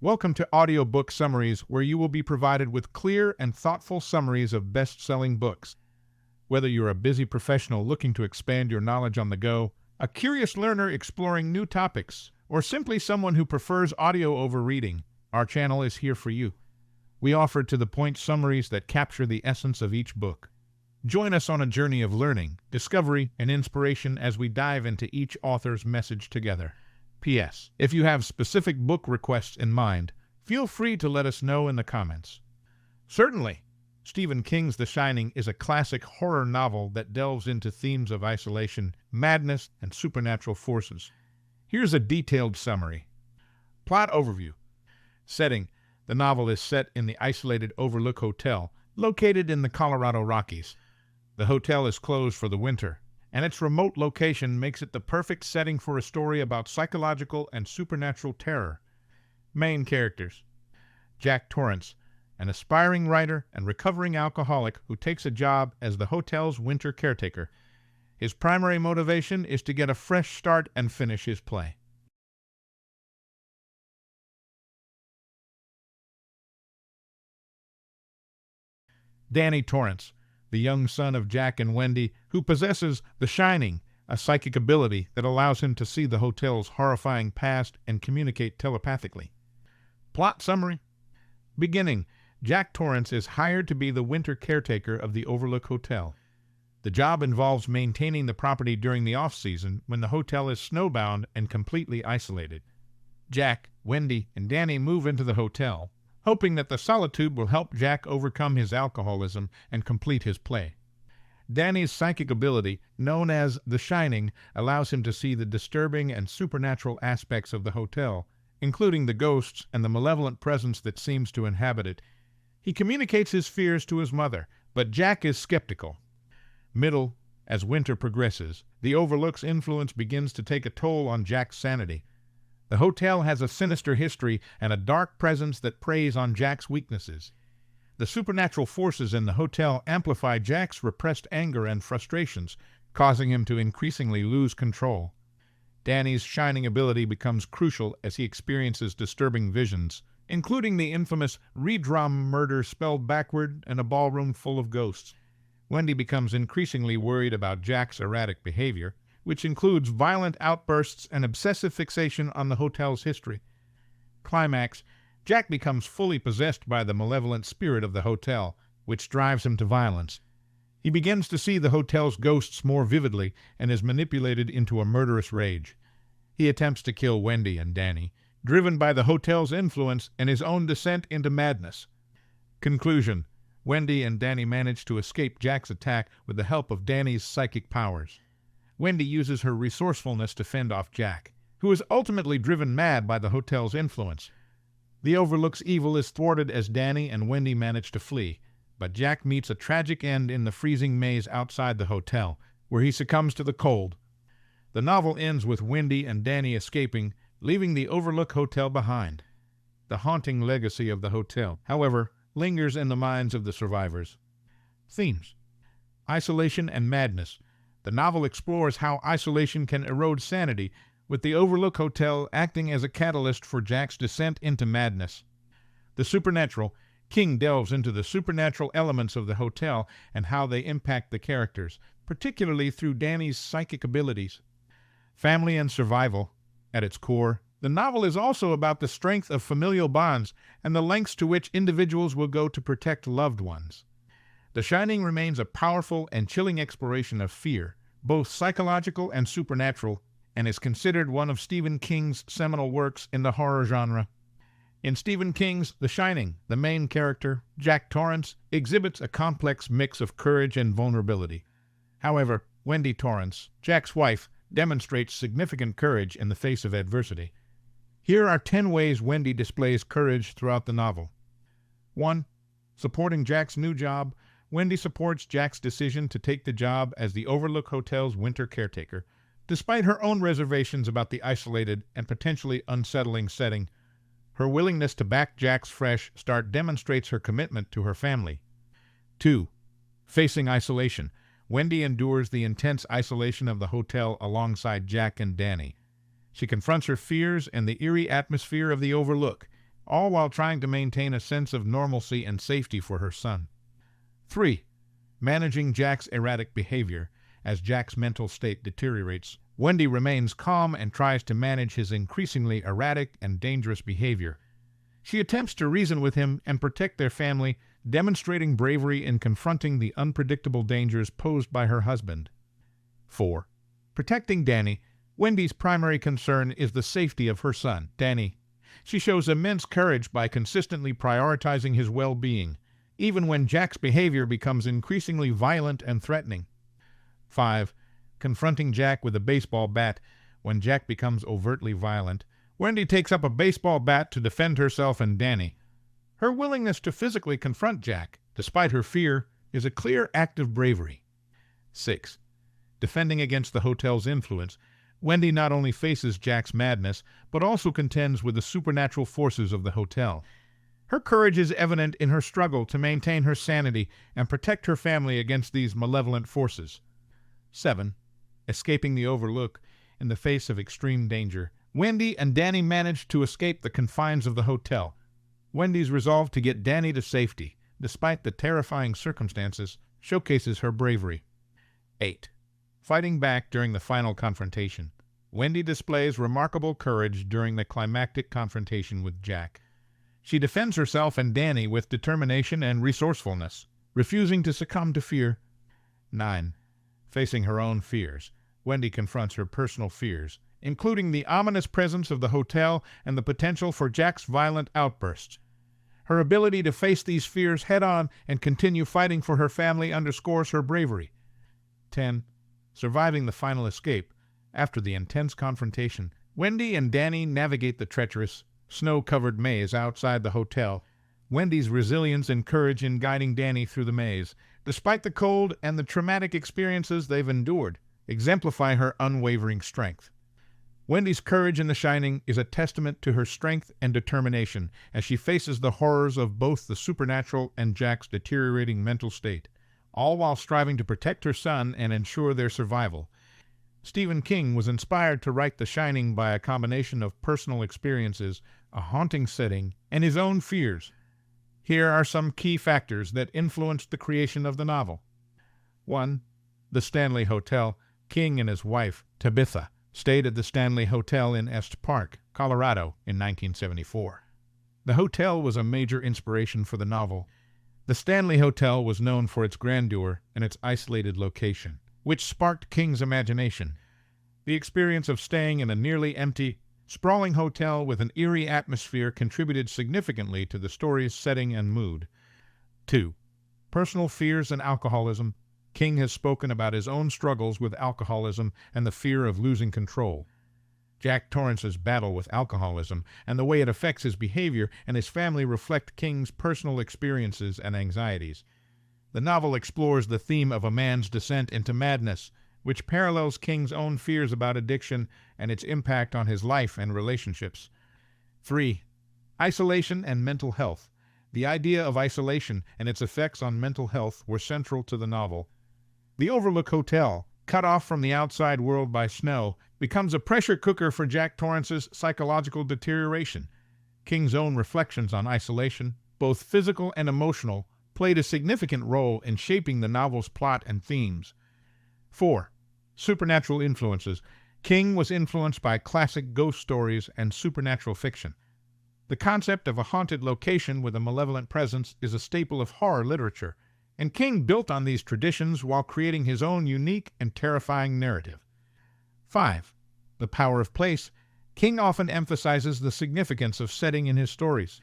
Welcome to Audiobook Summaries, where you will be provided with clear and thoughtful summaries of best-selling books. Whether you're a busy professional looking to expand your knowledge on the go, a curious learner exploring new topics, or simply someone who prefers audio over reading, our channel is here for you. We offer to-the-point summaries that capture the essence of each book. Join us on a journey of learning, discovery, and inspiration as we dive into each author's message together. P.S. If you have specific book requests in mind, feel free to let us know in the comments. Certainly, Stephen King's The Shining is a classic horror novel that delves into themes of isolation, madness, and supernatural forces. Here's a detailed summary. Plot overview. Setting. The novel is set in the isolated Overlook Hotel, located in the Colorado Rockies. The hotel is closed for the winter, and its remote location makes it the perfect setting for a story about psychological and supernatural terror. Main characters. Jack Torrance, an aspiring writer and recovering alcoholic who takes a job as the hotel's winter caretaker. His primary motivation is to get a fresh start and finish his play. Danny Torrance, the young son of Jack and Wendy, who possesses the Shining, a psychic ability that allows him to see the hotel's horrifying past and communicate telepathically. Plot summary. Beginning. Jack Torrance is hired to be the winter caretaker of the Overlook Hotel. The job involves maintaining the property during the off-season when the hotel is snowbound and completely isolated. Jack, Wendy, and Danny move into the hotel, hoping that the solitude will help Jack overcome his alcoholism and complete his play. Danny's psychic ability, known as the Shining, allows him to see the disturbing and supernatural aspects of the hotel, including the ghosts and the malevolent presence that seems to inhabit it. He communicates his fears to his mother, but Jack is skeptical. Middle. As winter progresses, the Overlook's influence begins to take a toll on Jack's sanity. The hotel has a sinister history and a dark presence that preys on Jack's weaknesses. The supernatural forces in the hotel amplify Jack's repressed anger and frustrations, causing him to increasingly lose control. Danny's shining ability becomes crucial as he experiences disturbing visions, including the infamous Redrum murder spelled backward and a ballroom full of ghosts. Wendy becomes increasingly worried about Jack's erratic behavior, which includes violent outbursts and obsessive fixation on the hotel's history. Climax. Jack becomes fully possessed by the malevolent spirit of the hotel, which drives him to violence. He begins to see the hotel's ghosts more vividly and is manipulated into a murderous rage. He attempts to kill Wendy and Danny, driven by the hotel's influence and his own descent into madness. Conclusion. Wendy and Danny manage to escape Jack's attack with the help of Danny's psychic powers. Wendy uses her resourcefulness to fend off Jack, who is ultimately driven mad by the hotel's influence. The Overlook's evil is thwarted as Danny and Wendy manage to flee, but Jack meets a tragic end in the freezing maze outside the hotel, where he succumbs to the cold. The novel ends with Wendy and Danny escaping, leaving the Overlook Hotel behind. The haunting legacy of the hotel, however, lingers in the minds of the survivors. Themes. Isolation and madness. The novel explores how isolation can erode sanity, with the Overlook Hotel acting as a catalyst for Jack's descent into madness. The supernatural. King delves into the supernatural elements of the hotel and how they impact the characters, particularly through Danny's psychic abilities. Family and survival. At its core, the novel is also about the strength of familial bonds and the lengths to which individuals will go to protect loved ones. The Shining remains a powerful and chilling exploration of fear, both psychological and supernatural, and is considered one of Stephen King's seminal works in the horror genre. In Stephen King's The Shining, the main character, Jack Torrance, exhibits a complex mix of courage and vulnerability. However, Wendy Torrance, Jack's wife, demonstrates significant courage in the face of adversity. Here are 10 ways Wendy displays courage throughout the novel. 1. Supporting Jack's new job. Wendy supports Jack's decision to take the job as the Overlook Hotel's winter caretaker. Despite her own reservations about the isolated and potentially unsettling setting, her willingness to back Jack's fresh start demonstrates her commitment to her family. 2. Facing isolation. Wendy endures the intense isolation of the hotel alongside Jack and Danny. She confronts her fears and the eerie atmosphere of the Overlook, all while trying to maintain a sense of normalcy and safety for her son. 3. Managing Jack's erratic behavior. As Jack's mental state deteriorates, Wendy remains calm and tries to manage his increasingly erratic and dangerous behavior. She attempts to reason with him and protect their family, demonstrating bravery in confronting the unpredictable dangers posed by her husband. 4. Protecting Danny. Wendy's primary concern is the safety of her son, Danny. She shows immense courage by consistently prioritizing his well-being, even when Jack's behavior becomes increasingly violent and threatening. 5. Confronting Jack with a baseball bat. When Jack becomes overtly violent, Wendy takes up a baseball bat to defend herself and Danny. Her willingness to physically confront Jack, despite her fear, is a clear act of bravery. 6. Defending against the hotel's influence. Wendy not only faces Jack's madness, but also contends with the supernatural forces of the hotel. Her courage is evident in her struggle to maintain her sanity and protect her family against these malevolent forces. 7. Escaping the Overlook. In the face of extreme danger, Wendy and Danny manage to escape the confines of the hotel. Wendy's resolve to get Danny to safety, despite the terrifying circumstances, showcases her bravery. 8. Fighting back during the final confrontation. Wendy displays remarkable courage during the climactic confrontation with Jack. She defends herself and Danny with determination and resourcefulness, refusing to succumb to fear. 9. Facing her own fears. Wendy confronts her personal fears, including the ominous presence of the hotel and the potential for Jack's violent outbursts. Her ability to face these fears head-on and continue fighting for her family underscores her bravery. 10. Surviving the final escape. After the intense confrontation, Wendy and Danny navigate the treacherous, snow-covered maze outside the hotel. Wendy's resilience and courage in guiding Danny through the maze, despite the cold and the traumatic experiences they've endured, exemplify her unwavering strength. Wendy's courage in The Shining is a testament to her strength and determination as she faces the horrors of both the supernatural and Jack's deteriorating mental state, all while striving to protect her son and ensure their survival. Stephen King was inspired to write The Shining by a combination of personal experiences, a haunting setting, and his own fears. Here are some key factors that influenced the creation of the novel. 1. The Stanley Hotel. King and his wife, Tabitha, stayed at the Stanley Hotel in Est Park, Colorado, in 1974. The hotel was a major inspiration for the novel. The Stanley Hotel was known for its grandeur and its isolated location, which sparked King's imagination. The experience of staying in a nearly empty, sprawling hotel with an eerie atmosphere contributed significantly to the story's setting and mood. 2. Personal fears and alcoholism. King has spoken about his own struggles with alcoholism and the fear of losing control. Jack Torrance's battle with alcoholism and the way it affects his behavior and his family reflect King's personal experiences and anxieties. The novel explores the theme of a man's descent into madness, which parallels King's own fears about addiction and its impact on his life and relationships. 3. Isolation and mental health. The idea of isolation and its effects on mental health were central to the novel. The Overlook Hotel, cut off from the outside world by snow, becomes a pressure cooker for Jack Torrance's psychological deterioration. King's own reflections on isolation, both physical and emotional, played a significant role in shaping the novel's plot and themes. 4. Supernatural influences. King was influenced by classic ghost stories and supernatural fiction. The concept of a haunted location with a malevolent presence is a staple of horror literature, and King built on these traditions while creating his own unique and terrifying narrative. 5. The power of place. King often emphasizes the significance of setting in his stories.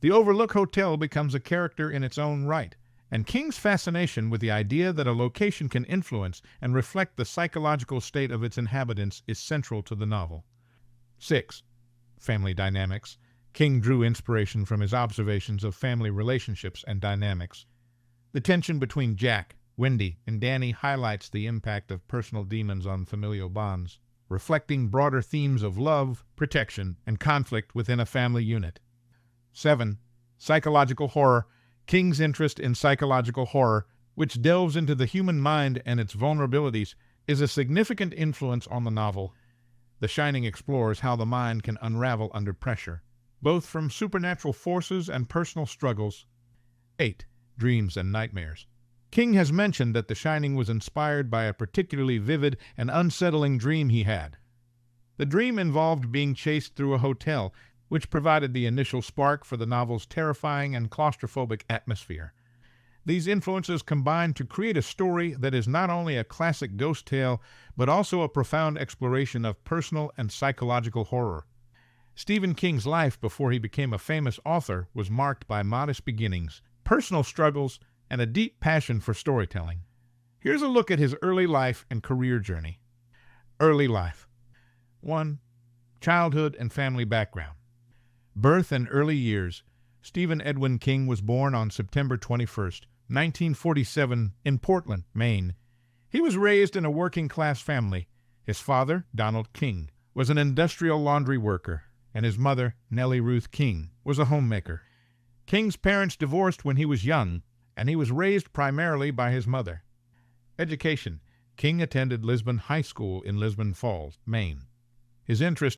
The Overlook Hotel becomes a character in its own right, and King's fascination with the idea that a location can influence and reflect the psychological state of its inhabitants is central to the novel. 6. Family dynamics. King drew inspiration from his observations of family relationships and dynamics. The tension between Jack, Wendy, and Danny highlights the impact of personal demons on familial bonds, reflecting broader themes of love, protection, and conflict within a family unit. 7. Psychological horror. King's interest in psychological horror, which delves into the human mind and its vulnerabilities, is a significant influence on the novel. The Shining explores how the mind can unravel under pressure, both from supernatural forces and personal struggles. 8. Dreams and nightmares. King has mentioned that The Shining was inspired by a particularly vivid and unsettling dream he had. The dream involved being chased through a hotel, which provided the initial spark for the novel's terrifying and claustrophobic atmosphere. These influences combined to create a story that is not only a classic ghost tale, but also a profound exploration of personal and psychological horror. Stephen King's life before he became a famous author was marked by modest beginnings, personal struggles, and a deep passion for storytelling. Here's a look at his early life and career journey. Early life. 1. Childhood and family background. Birth and early years. Stephen Edwin King was born on September 21, 1947, in Portland, Maine. He was raised in a working-class family. His father, Donald King, was an industrial laundry worker, and his mother, Nellie Ruth King, was a homemaker. King's parents divorced when he was young, and he was raised primarily by his mother. Education. King attended Lisbon High School in Lisbon Falls, Maine. His interest